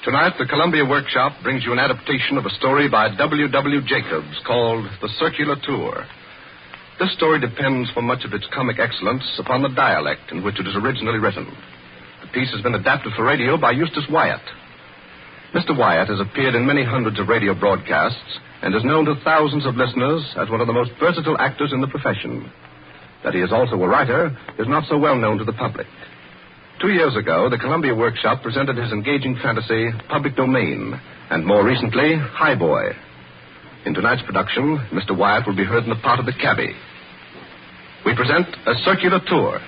Tonight, the Columbia Workshop brings you an adaptation of a story by W. W. Jacobs called The Circular Tour. This story depends for much of its comic excellence upon the dialect in which it is originally written. The piece has been adapted for radio by Eustace Wyatt. Mr. Wyatt has appeared in many hundreds of radio broadcasts and is known to thousands of listeners as one of the most versatile actors in the profession. That he is also a writer is not so well known to the public. 2 years ago, the Columbia Workshop presented his engaging fantasy, Public Domain, and more recently, High Boy. In tonight's production, Mr. Wyatt will be heard in the part of the cabbie. We present A Circular Tour.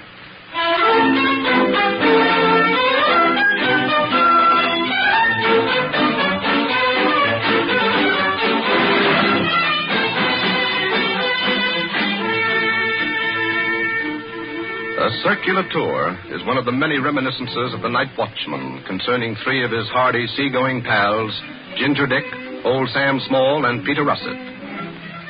A Circular Tour is one of the many reminiscences of the Night Watchman concerning three of his hardy seagoing pals, Ginger Dick, Old Sam Small, and Peter Russet.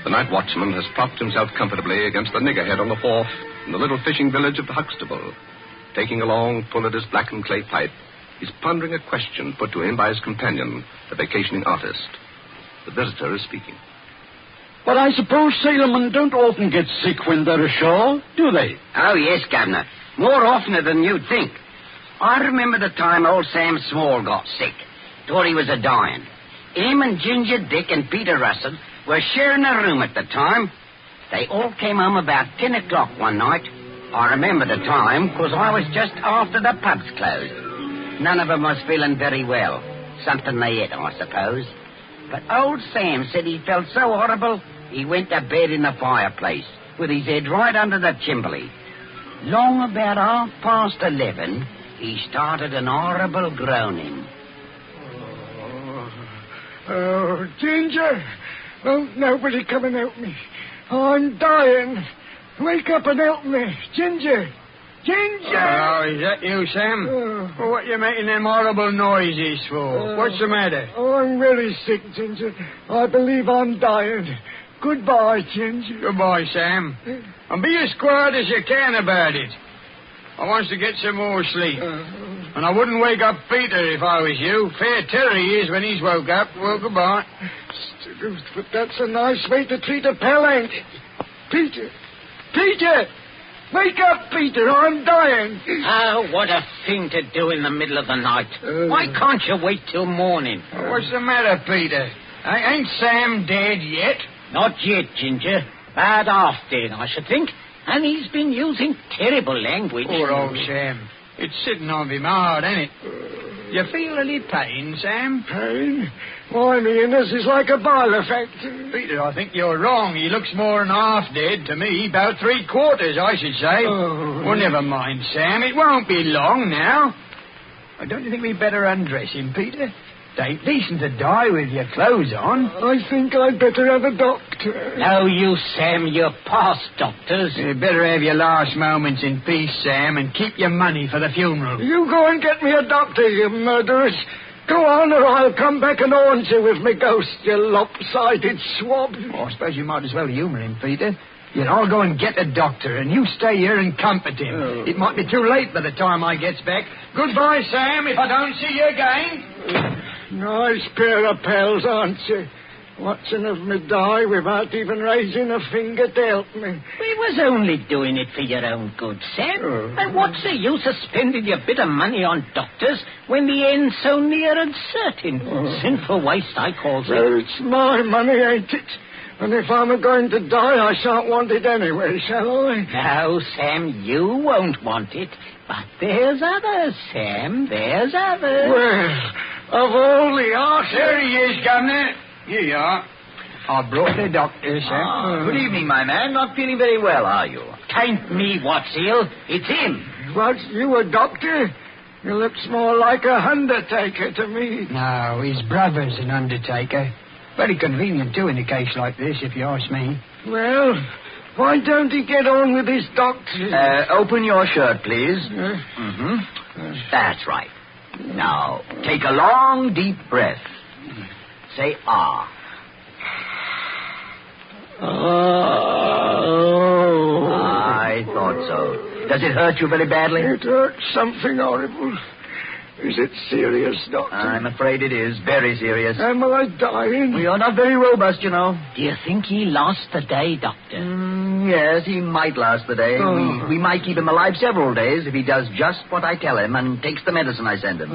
The Night Watchman has propped himself comfortably against the niggerhead on the wharf in the little fishing village of Huxtable. Taking a long pull at his blackened clay pipe, he's pondering a question put to him by his companion, the vacationing artist. The visitor is speaking. But I suppose sailormen don't often get sick when they're ashore, do they? Oh, yes, Governor. More often than you'd think. I remember the time old Sam Small got sick. Thought he was a-dying. Him and Ginger Dick and Peter Russell were sharing a room at the time. They all came home about 10 o'clock one night. I remember the time because I was just after the pubs closed. None of them was feeling very well. Something they ate, I suppose. But old Sam said he felt so horrible, he went to bed in the fireplace with his head right under the chimbley. Long about 11:30, he started an horrible groaning. Oh, Ginger, won't nobody come and help me? I'm dying. Wake up and help me. Ginger! Ginger! Oh, is that you, Sam? Well, what you making them horrible noises for? What's the matter? Oh, I'm very sick, Ginger. I believe I'm dying. Goodbye, Ginger. Goodbye, Sam. And be as quiet as you can about it. I wants to get some more sleep. And I wouldn't wake up Peter if I was you. Fair terror he is when he's woke up. Well, goodbye. But that's a nice way to treat a pal, ain't it? Peter! Peter! Wake up, Peter. I'm dying. Oh, what a thing to do in the middle of the night. Why can't you wait till morning? What's the matter, Peter? Ain't Sam dead yet? Not yet, Ginger. Bad half dead, I should think. And he's been using terrible language. Poor old Sam. It's sitting on him hard, ain't it? You feel any pain, Sam? Pain? Why, me innards is like a boiler factory. Peter, I think you're wrong. He looks more than half dead to me. About 3/4, I should say. Oh. Well, never mind, Sam. It won't be long now. Don't you think we'd better undress him, Peter? It ain't decent to die with your clothes on. I think I'd better have a doctor. No, you, Sam. You're past doctors. You'd better have your last moments in peace, Sam, and keep your money for the funeral. You go and get me a doctor, you murderers. Go on, or I'll come back and haunt you with me ghost, you lopsided swab. Oh, I suppose you might as well humour him, Peter. I'll go and get a doctor, and you stay here and comfort him. Oh. It might be too late by the time I gets back. Goodbye, Sam, if I don't see you again. Nice pair of pals, aren't you? Watching of me die without even raising a finger to help me. We was only doing it for your own good, Sam. And what's the use of spending your bit of money on doctors when the end's so near and certain? Sinful waste, I calls it. Well, it's my money, ain't it? And if I'm going to die, I shan't want it anyway, shall I? No, Sam, you won't want it. But there's others, Sam. There's others. Well, of all the arse... There he is, Governor. Here you are. I brought the doctor, Sam. Good evening, my man. Not feeling very well, are you? Tain't me what's ill. It's him. What, you a doctor? You looks more like a undertaker to me. No, his brother's an undertaker. Very convenient, too, in a case like this, if you ask me. Well, why don't he get on with his doctor? Open your shirt, please. That's right. Now, take a long, deep breath. Say, ah. Oh. I thought so. Does it hurt you very badly? It hurts something horrible. Is it serious, Doctor? I'm afraid it is. Very serious. Am I dying? We are not very robust, you know. Do you think he lost the day, Doctor? Yes, he might last the day. Oh. We might keep him alive several days if he does just what I tell him and takes the medicine I send him.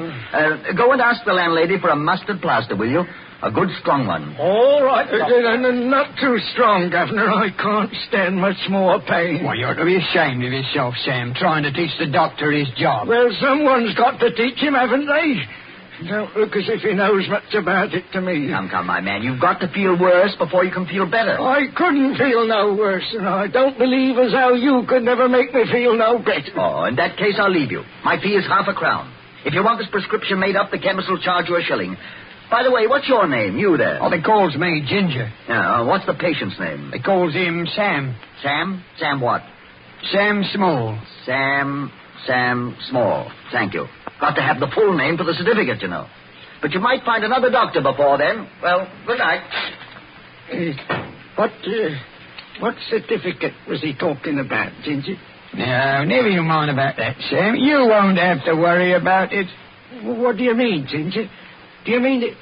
Go and ask the landlady for a mustard plaster, will you? A good strong one. All right, Not too strong, Governor. I can't stand much more pain. Why, you ought to be ashamed of yourself, Sam, trying to teach the doctor his job. Well, someone's got to teach him, haven't they? Don't look as if he knows much about it to me. Come, my man. You've got to feel worse before you can feel better. I couldn't feel no worse, and I don't believe as how you could never make me feel no better. Oh, in that case, I'll leave you. My fee is £0.50. If you want this prescription made up, the chemist will charge you £1. By the way, what's your name? You there? Oh, they calls me Ginger. What's the patient's name? They calls him Sam. Sam? Sam what? Sam Small. Sam Small. Thank you. Got to have the full name for the certificate, you know. But you might find another doctor before then. Well, good night. What certificate was he talking about, Ginger? No, never you mind about that, Sam. You won't have to worry about it. What do you mean, Ginger? Do you mean it?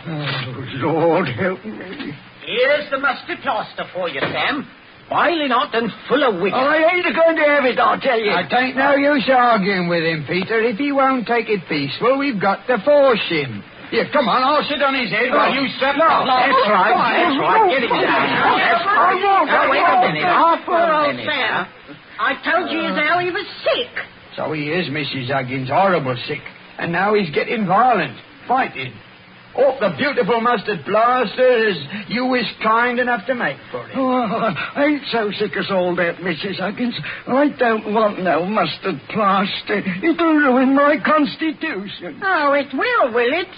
Oh, Lord help me. Here's the mustard plaster for you, Sam. Boiling hot and full of wicker. I ain't going to have it, I'll tell you. I ain't no use arguing with him, Peter. If he won't take it peaceful, we've got to force him. Here, come on, I'll sit on his head while you step up. That's right. Get him down. That's right. Now, wait a minute. Poor old Sam. I told you how he was sick. So he is, Mrs. Huggins, horrible sick. And now he's getting violent, fighting. Oh, the beautiful mustard plasters you was kind enough to make for him. Oh, I ain't so sick as all that, Mrs. Huggins. I don't want no mustard plaster. It'll ruin my constitution. Oh, it will it?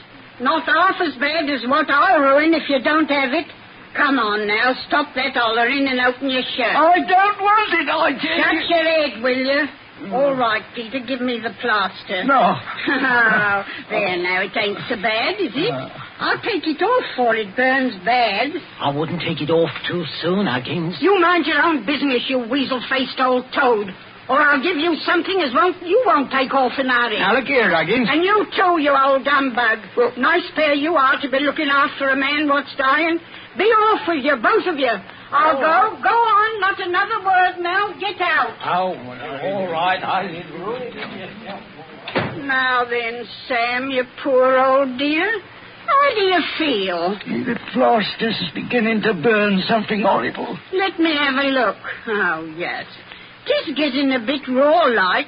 Not half as bad as what I'll ruin if you don't have it. Come on now, stop that hollering and open your shirt. I don't want it, I tell you. Shut your head, will you? All right, Peter, give me the plaster. No. Oh, there now, it ain't so bad, is it? I'll take it off for it burns bad. I wouldn't take it off too soon, Huggins. You mind your own business, you weasel-faced old toad. Or I'll give you something as you won't take off in a hurry. Now, look here, Huggins. And you too, you old humbug. Nice pair you are to be looking after a man what's dying. Be off with you, both of you. I'll go. Go on, not another word now. Get out. Oh, all right. Now then, Sam, you poor old dear. How do you feel? The plaster's beginning to burn something horrible. Let me have a look. Oh, yes. 'Tis getting a bit raw-like,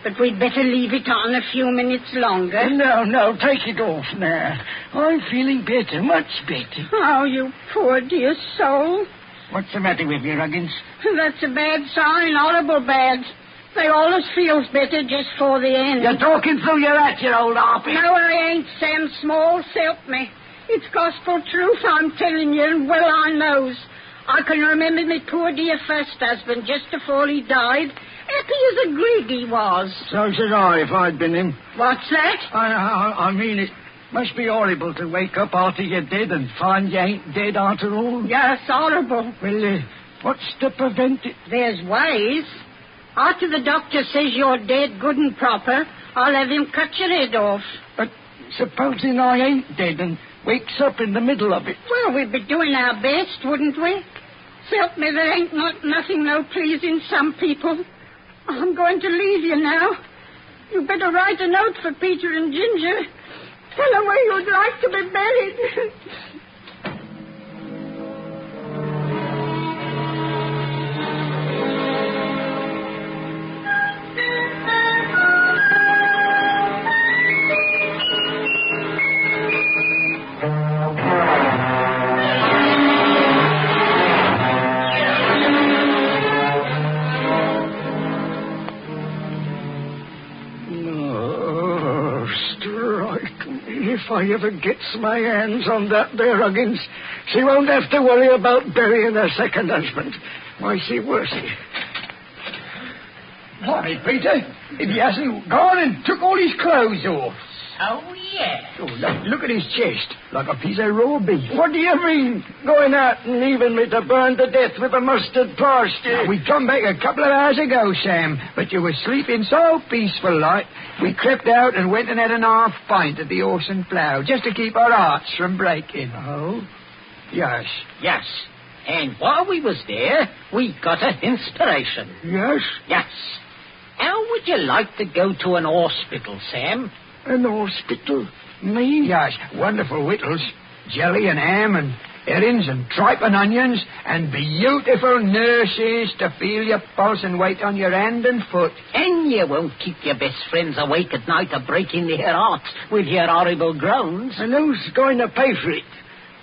but we'd better leave it on a few minutes longer. No, take it off now. I'm feeling better, much better. Oh, you poor dear soul. What's the matter with you, Huggins? That's a bad sign, horrible bad. They always feels better just for the end. You're talking through your hat, you old harpy. No, I ain't, Sam Small. Help me. It's gospel truth, I'm telling you, and well I knows. I can remember me poor dear first husband just before he died. Happy as a grig he was. So should I if I'd been him. What's that? I mean, it must be horrible to wake up after you're dead and find you ain't dead after all. Yes, horrible. Well, what's to prevent it? There's ways. After the doctor says you're dead good and proper, I'll have him cut your head off. But supposing I ain't dead and wakes up in the middle of it. Well, we'd be doing our best, wouldn't we? Help me, there ain't nothing no pleasing some people. I'm going to leave you now. You better write a note for Peter and Ginger. Tell them where you'd like to be buried. If I ever gets my hands on that there Huggins, she won't have to worry about burying her second husband. Why, she worse. Why, Peter, if he hasn't gone and took all his clothes off. Oh, yes. Oh, look at his chest, like a piece of raw beef. What do you mean, going out and leaving me to burn to death with a mustard plaster? We come back a couple of hours ago, Sam, but you were sleeping so peaceful like. We crept out and went and had an half pint at the Horse and Plough, just to keep our hearts from breaking. Oh? Yes. Yes. And while we was there, we got an inspiration. Yes? Yes. How would you like to go to an hospital, Sam? An hospital? Me? Yes, wonderful victuals. Jelly and ham and herrings and tripe and onions and beautiful nurses to feel your pulse and wait on your hand and foot. And you won't keep your best friends awake at night of breaking their hearts with your horrible groans. And who's going to pay for it?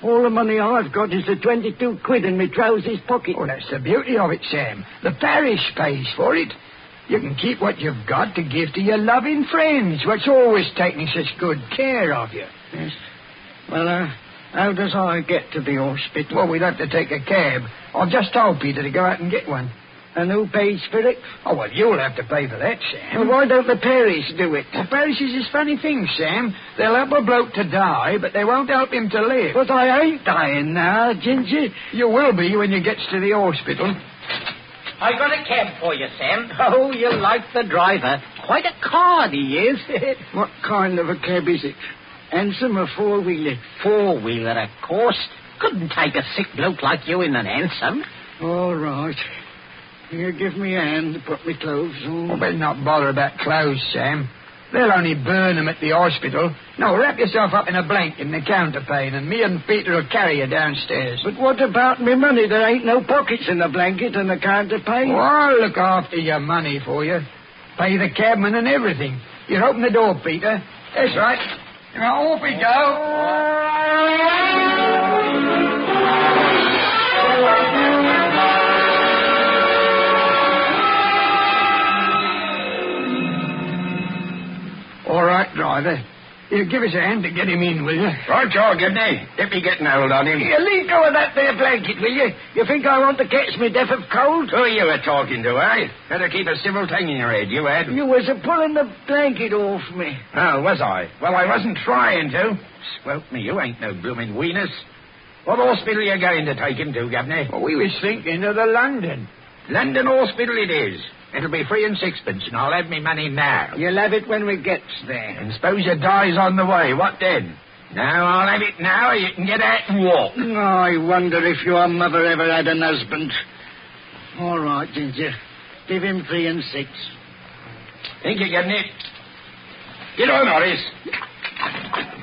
All the money I've got is the 22 quid in my trousers pocket. Oh, that's the beauty of it, Sam. The parish pays for it. You can keep what you've got to give to your loving friends, what's always taking such good care of you. Yes. Well, how does I get to the hospital? Well, we'd have to take a cab. I've just told Peter to go out and get one. And who pays for it? Oh, well, you'll have to pay for that, Sam. Well, why don't the parish do it? The parish is this funny thing, Sam. They'll help a bloke to die, but they won't help him to live. But I ain't dying now, Ginger. You will be when you gets to the hospital. I got a cab for you, Sam. Oh, you like the driver. Quite a card he is. What kind of a cab is it? Hansom or four-wheeler? Four-wheeler, of course. Couldn't take a sick bloke like you in an hansom. All right. Here, give me a hand to put my clothes on. Oh, better not bother about clothes, Sam. They'll only burn them at the hospital. No, wrap yourself up in a blanket in the counterpane, and me and Peter will carry you downstairs. But what about me money? There ain't no pockets in the blanket and the counterpane. Oh, I'll look after your money for you. Pay the cabman and everything. You open the door, Peter. That's right. Now, off we go. All right, driver. You give us a hand to get him in, will you? Right, you're Gibney. Get me getting hold on him. You leave go of that there blanket, will you? You think I want to catch me death of cold? Who you were talking to, eh? Better keep a civil tongue in your head, you had. You was a-pulling the blanket off me. Oh, was I? Well, I wasn't trying to. Squelp me, you ain't no blooming weenus. What hospital you going to take him to, Gibney? Well, we was thinking of the London. London Hospital it is. It'll be 3 and 6pence, and I'll have me money now. You'll have it when we gets there. And suppose you dies on the way, what then? Now, I'll have it now, or you can get out and walk. I wonder if your mother ever had an husband. All right, Ginger. Give him 3 and 6. Think you're getting it? Get on, Horace.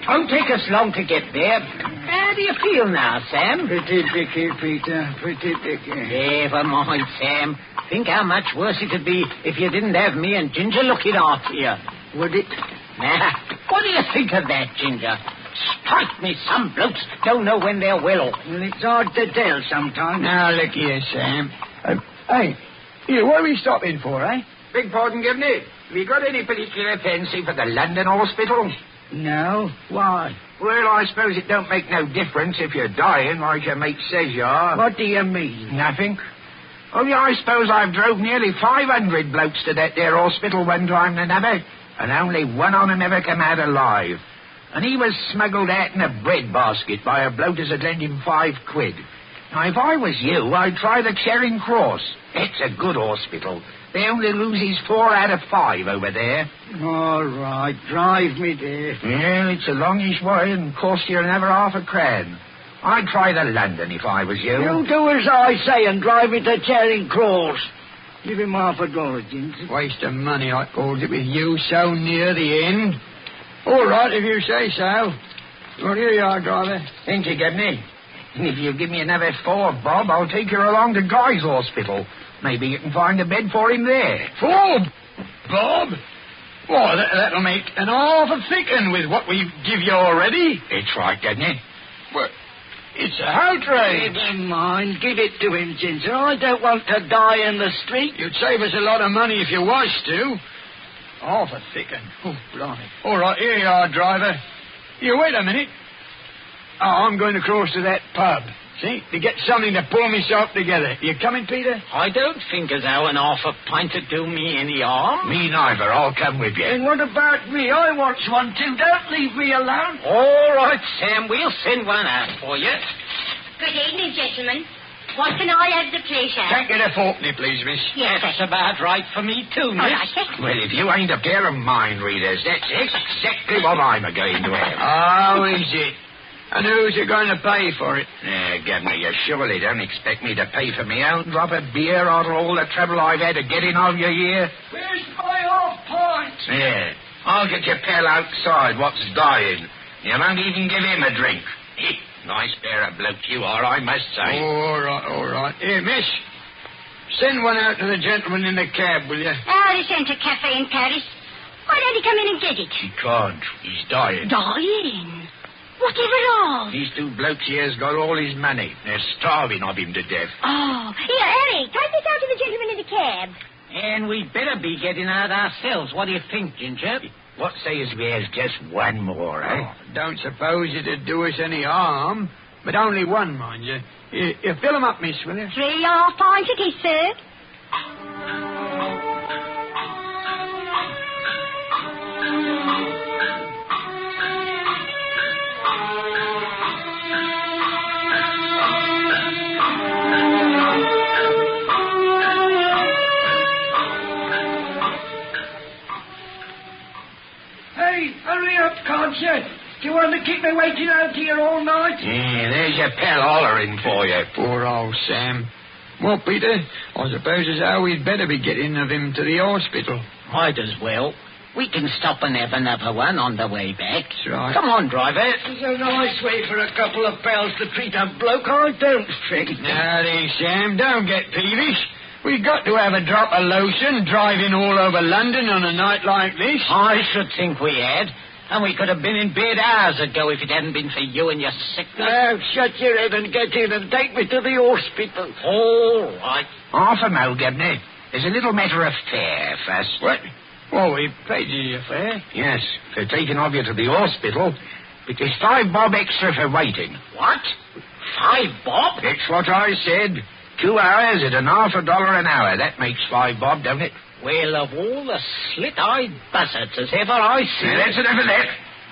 Won't take us long to get there. How do you feel now, Sam? Pretty dicky, Peter. Pretty dicky. Never mind, Sam. Think how much worse it'd be if you didn't have me and Ginger looking after you. Would it? Nah. What do you think of that, Ginger? Strike me, some blokes don't know when they're well off. Well, it's hard to tell sometimes. Now, look here, Sam. Hey, here, what are we stopping for, eh? Beg pardon, Gibney. Have you got any particular fancy for the London Hospital? No. Why? Well, I suppose it don't make no difference if you're dying like your mate says you are. What do you mean? Nothing. Only I suppose I've drove nearly 500 blokes to that there hospital one time and another, and only one on 'em ever come out alive. And he was smuggled out in a bread basket by a bloke as had lent him 5 quid. Now, if I was you, I'd try the Charing Cross. It's a good hospital. They only loses 4 out of 5 over there. All right, drive me there. Yeah, it's a longish way and costs you another half a crown. I'd try the London if I was you. You do as I say and drive me to Charing Cross. Give him $50, Ginger. Waste of money, I calls it, with you so near the end. All right, if you say so. Well, here you are, driver. Thank you, Gibney. And if you give me another 4 bob, I'll take you along to Guy's Hospital. Maybe you can find a bed for him there. 4 bob? Why, that'll make an half a thick un with what we give you already. It's right, Gibney. Well, it's a outrage. Never mind. Give it to him, Ginger. I don't want to die in the street. You'd save us a lot of money if you was to. Half a thick un. Oh, blimey. All right, here you are, driver. You wait a minute. Oh, I'm going to cross to that pub. See, to get something to pull myself together. You coming, Peter? I don't think as how an half a pint would do me any harm. Me neither. I'll come with you. And what about me? I want one too. Don't leave me alone. All right, Sam, we'll send one out for you. Good evening, gentlemen. What can I have the pleasure? Can't get a forkney, please, miss. Yes, That's about right for me too, all miss. right, sir. Well, if you ain't a pair of mind readers, that's exactly what I'm a-going to have. Oh, is it? And who's you going to pay for it? Governor, you surely don't expect me to pay for me own drop of beer after all the trouble I've had to get in of you here? Where's my half pint? Yeah, I'll get your pal outside what's dying. You won't even give him a drink. Nice pair of blokes you are, I must say. All right. Here, miss. Send one out to the gentleman in the cab, will you? This ain't a cafe in Paris. Why don't he come in and get it? He can't. He's dying. Dying? Whatever of? These two blokes here's got all his money. They're starving of him to death. Oh, here, Harry, take this out to the gentleman in the cab. And we'd better be getting out ourselves. What do you think, Ginger? What say as we has just one more, eh? Oh, don't suppose it'd do us any harm. But only one, mind you. You fill 'em up, miss, will you? 3 half pints it is, sir. Hey, hurry up, can't you? Do you want to keep me waiting out here all night? Yeah, there's your pal hollering for you. Poor old Sam. Well, Peter, I suppose as how we'd better be getting of him to the hospital. Might as well. We can stop and have another one on the way back. That's right. Come on, driver. It's a nice way for a couple of pals to treat a bloke, I don't think. Now then, Sam, don't get peevish. We've got to have a drop of lotion driving all over London on a night like this. I should think we had. And we could have been in bed hours ago if it hadn't been for you and your sickness. Now, shut your head and get in and take me to the hospital. All right. Half a mo, Governor. There's a little matter of fare first. What? Well, we paid you your fare. Yes, for taking of you to the hospital. But there's 5 bob extra for waiting. What? 5 bob? That's what I said. 2 hours at $1.50 an hour. That makes 5 bob, don't it? Well, of all the slit-eyed buzzards as ever I see... Now, that's enough of that.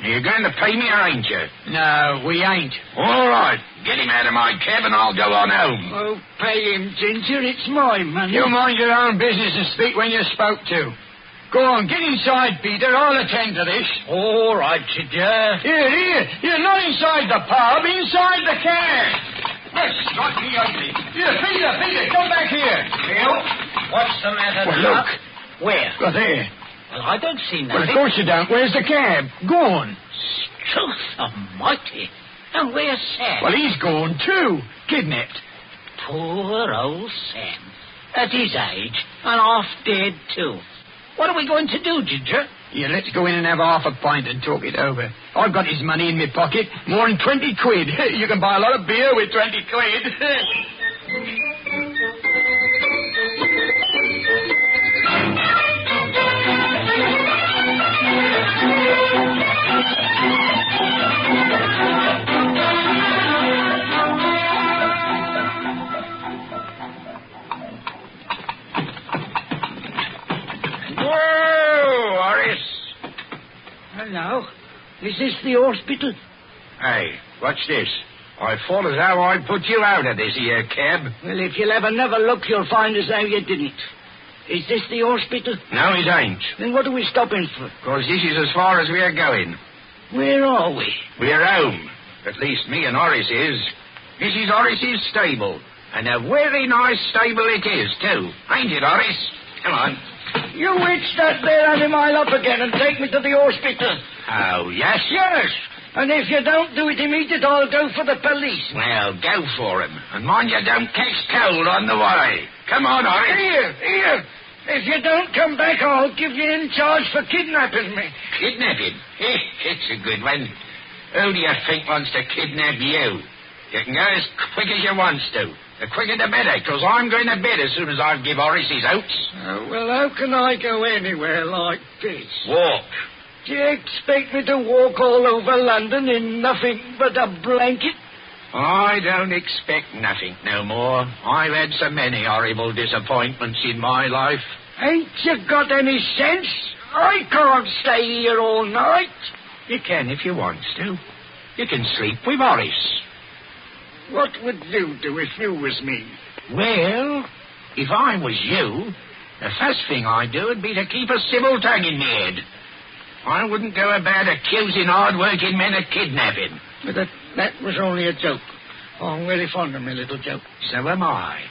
You're going to pay me or ain't you? No, we ain't. All right. Get him out of my cab and I'll go on home. Oh, pay him, Ginger. It's my money. You mind your own business and speak when you're spoke to. Go on, get inside, Peter. I'll attend to this. All right, Ginger. Here. You're not inside the pub, inside the cab. Yes, strike me ugly. Here, Peter, come back here. Bill, what's the matter Well, now? look. Where? Go there. Well, I don't see Well, nothing. of course you don't. Where's the cab? Gone. Truth almighty. And where's Sam? Well, he's gone too. Kidnapped. Poor old Sam. At his age, and half dead, too. What are we going to do, Ginger? Yeah, let's go in and have half a pint and talk it over. I've got his money in my pocket. More than 20 quid. You can buy a lot of beer with 20 quid. Whoa, Horace. Hello. Is this the hospital? Hey, watch this. I thought as how I'd put you out of this here cab. Well, if you'll have another look, you'll find as how you didn't. Is this the hospital? No, it ain't. Then what are we stopping for? Because this is as far as we're going. Where are we? We're home. At least me and Horace is. This is Horace's stable. And a very nice stable it is, too. Ain't it, Horace? Come on. You hitch that there animal up again and take me to the hospital. Oh, yes? Yes. And if you don't do it immediate, I'll go for the police. Well, go for him. And mind you don't catch cold on the way. Come on, Horace. Here. If you don't come back, I'll give you in charge for kidnapping me. Kidnapping? It's a good one. Who do you think wants to kidnap you? You can go as quick as you want to. The quicker the better, because I'm going to bed as soon as I give Horace his oats. Oh, well, how can I go anywhere like this? Walk. Do you expect me to walk all over London in nothing but a blanket? I don't expect nothing no more. I've had so many horrible disappointments in my life. Ain't you got any sense? I can't stay here all night. You can if you want to. You can sleep with Horace. What would you do if you was me? Well, if I was you, the first thing I'd do would be to keep a civil tongue in my head. I wouldn't go about accusing hard-working men of kidnapping. But that was only a joke. Oh, I'm very fond of my little joke. So am I.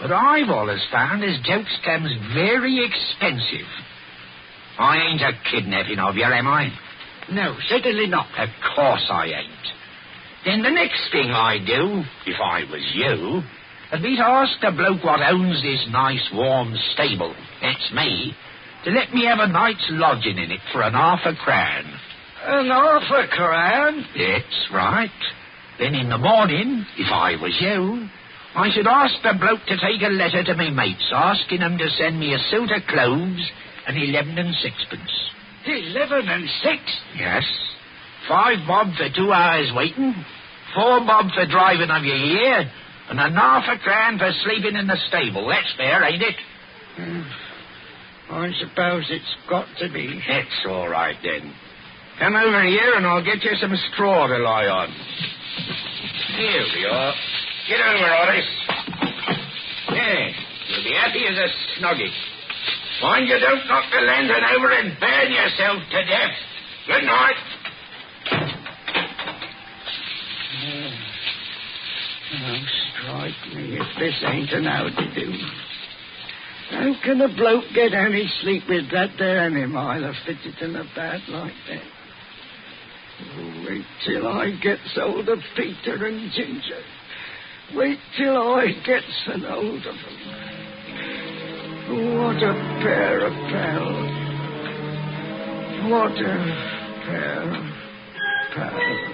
But I've always found as jokes comes very expensive. I ain't a kidnapping of you, am I? No, certainly not. Of course I ain't. Then the next thing I'd do, if I was you, would be to ask the bloke what owns this nice warm stable, that's me, to let me have a night's lodging in it for £0.50. £0.50? That's right. Then in the morning, if I was you, I should ask the bloke to take a letter to me mates asking them to send me a suit of clothes and 11 and sixpence. 11 and 6? Yes. 5 bob for 2 hours waiting, 4 bob for driving of your year, and £0.50 for sleeping in the stable. That's fair, ain't it? I suppose it's got to be. That's all right, then. Come over here and I'll get you some straw to lie on. Here we are. Get over, Horace. There. You'll be happy as a snuggie. Mind you don't knock the lantern over and burn yourself to death. Good night. Oh, strike me if this ain't an how to do. How can a bloke get any sleep with that there animal fidgeting about like that? Oh, wait till I gets hold of Peter and Ginger. Wait till I gets an hold of them. What a pair of pals. What a pair of pals.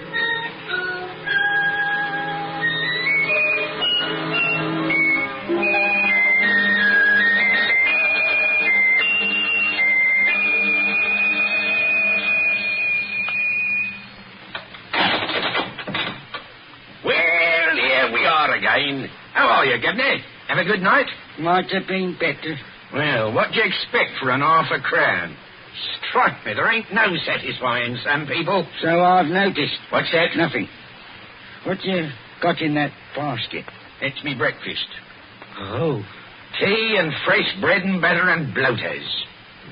Again. How are you, Gibney? Have a good night? Might have been better. Well, what do you expect for £0.50? Strike me, there ain't no satisfying some people. So I've noticed. What's that? Nothing. What you got in that basket? It's me breakfast. Oh. Tea and fresh bread and butter and bloaters.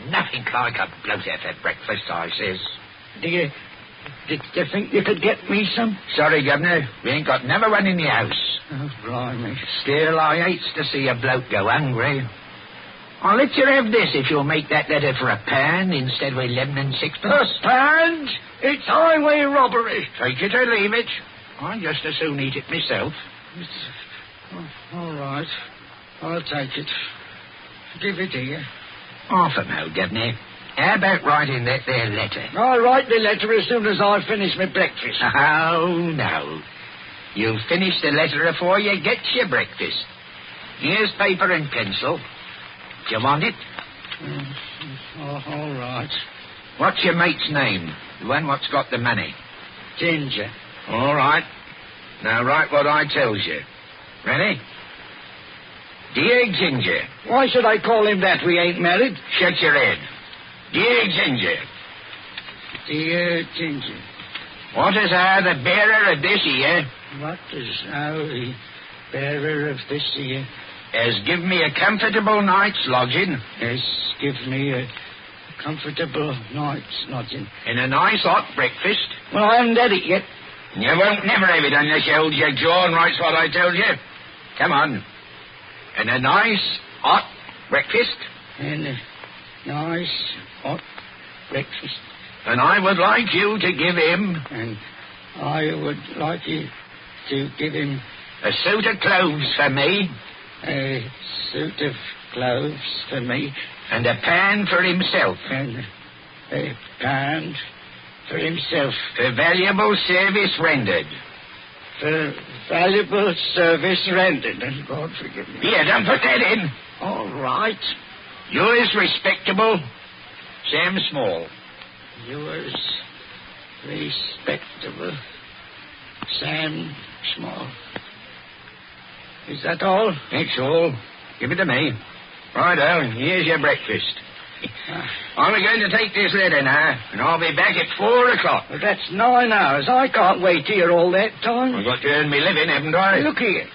Nothing like a bloater for breakfast, I says. Did you think you could get me some? Sorry, Governor. We ain't got never one in the house. Oh, blimey. Still, I hates to see a bloke go hungry. I'll let you have this if you'll make that letter for £1 instead of 11 and sixpence. £1? It's highway robbery. Take it or leave it. I just as soon eat it myself. All right. I'll take it. Give it here. Half a mo, Governor. How about writing that there letter? I'll write the letter as soon as I finish my breakfast. Oh, no. You'll finish the letter before you get your breakfast. Here's paper and pencil. Do you want it? All right. What's your mate's name? The one what's got the money? Ginger. All right. Now write what I tells you. Ready? Dear Ginger. Why should I call him that? We ain't married. Shut your head. Dear Ginger. Dear Ginger. What is the bearer of this here? What is the bearer of this here? Has given me a comfortable night's lodging. Has given me a comfortable night's lodging. And a nice hot breakfast. Well, I haven't had it yet. You won't never have it unless you hold your jaw and writes what I told you. Come on. And a nice hot breakfast. And a nice hot breakfast. And I would like you to give him... And I would like you to give him... a suit of clothes for me. A suit of clothes for me. And £1 for himself. And a £1 for himself. For valuable service rendered. For valuable service rendered. And God forgive me. Here, don't put that in. All right. Yours respectable, Sam Small. Yours respectable, Sam Small. Is that all? That's all. Give it to me. Righto, here's your breakfast. I'm going to take this letter now, and I'll be back at 4 o'clock. Well, that's 9 hours. I can't wait here all that time. I've got to earn me living, haven't I? Look here.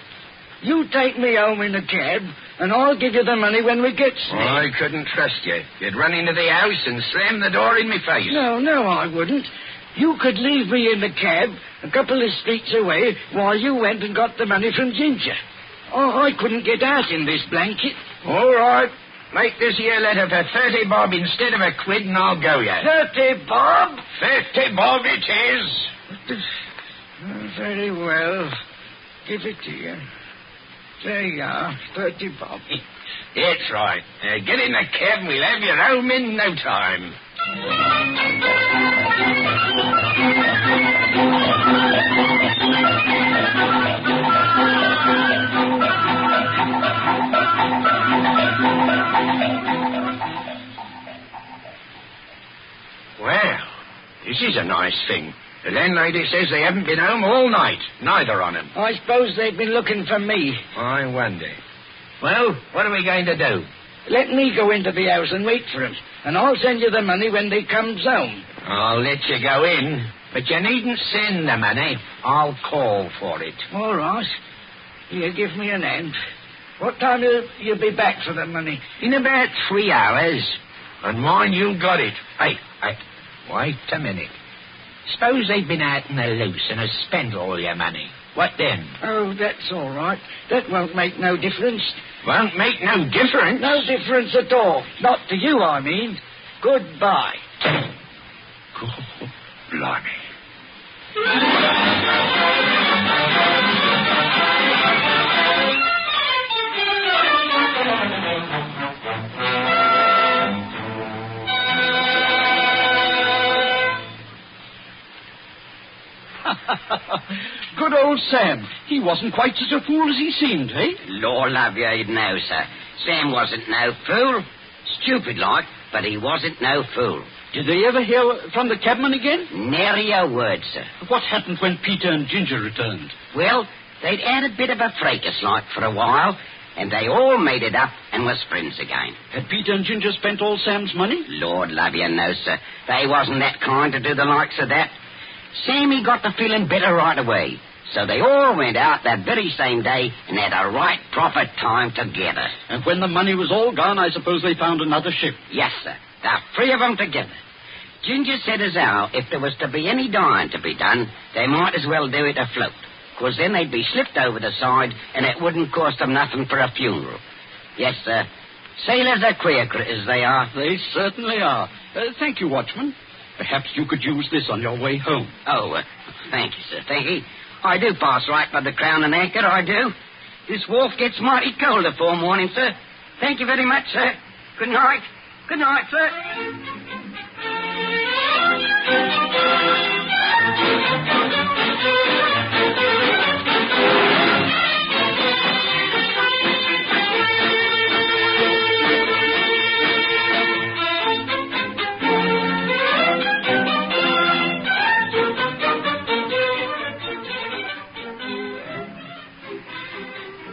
You take me home in a cab, and I'll give you the money when we get there. I couldn't trust you. You'd run into the house and slam the door in my face. No, I wouldn't. You could leave me in the cab a couple of streets away while you went and got the money from Ginger. Oh, I couldn't get out in this blanket. All right. Make this here letter for 30 bob instead of a quid, and I'll go you. 30 bob? 30 bob it is. Very well. Give it to you. There you are, 30 bob. That's right. Get in the cab and we'll have you home in no time. Well, this is a nice thing. The landlady says they haven't been home all night, neither on 'em. I suppose they've been looking for me. I wonder. Well, what are we going to do? Let me go into the house and wait for 'em, and I'll send you the money when they comes home. I'll let you go in, but you needn't send the money. I'll call for it. All right. Here, give me an hand. What time will you be back for the money? In about 3 hours. And mind you got it. Hey, wait a minute. Suppose they've been out in the loose and have spent all your money. What then? Oh, that's all right. That won't make no difference. Won't make no difference? No difference at all. Not to you, I mean. Goodbye. Oh, blimey. Good old Sam. He wasn't quite such a fool as he seemed, eh? Lord love you, no, sir. Sam wasn't no fool. Stupid like, but he wasn't no fool. Did they ever hear from the cabman again? Nary a word, sir. What happened when Peter and Ginger returned? Well, they'd had a bit of a fracas like for a while, and they all made it up and was friends again. Had Peter and Ginger spent all Sam's money? Lord love you, no, sir. They wasn't that kind to do the likes of that. Sammy got to feeling better right away. So they all went out that very same day and had a right proper time together. And when the money was all gone, I suppose they found another ship. Yes, sir. The three of them together. Ginger said as how if there was to be any dying to be done, they might as well do it afloat. Because then they'd be slipped over the side and it wouldn't cost them nothing for a funeral. Yes, sir. Sailors are queer critters, they are. They certainly are. Thank you, Watchman. Perhaps you could use this on your way home. Oh, thank you, sir. Thank you. I do pass right by the Crown and Anchor, I do. This wharf gets mighty cold afore morning, sir. Thank you very much, sir. Good night. Good night, sir.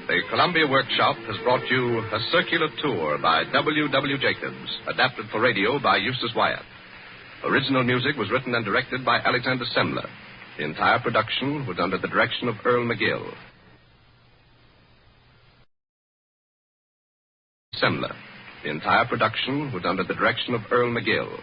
The Columbia Workshop has brought you A Circular Tour by W. Jacobs, adapted for radio by Eustace Wyatt. Original music was written and directed by Alexander Semler. The entire production was under the direction of Earl McGill. The entire production was under the direction of Earl McGill.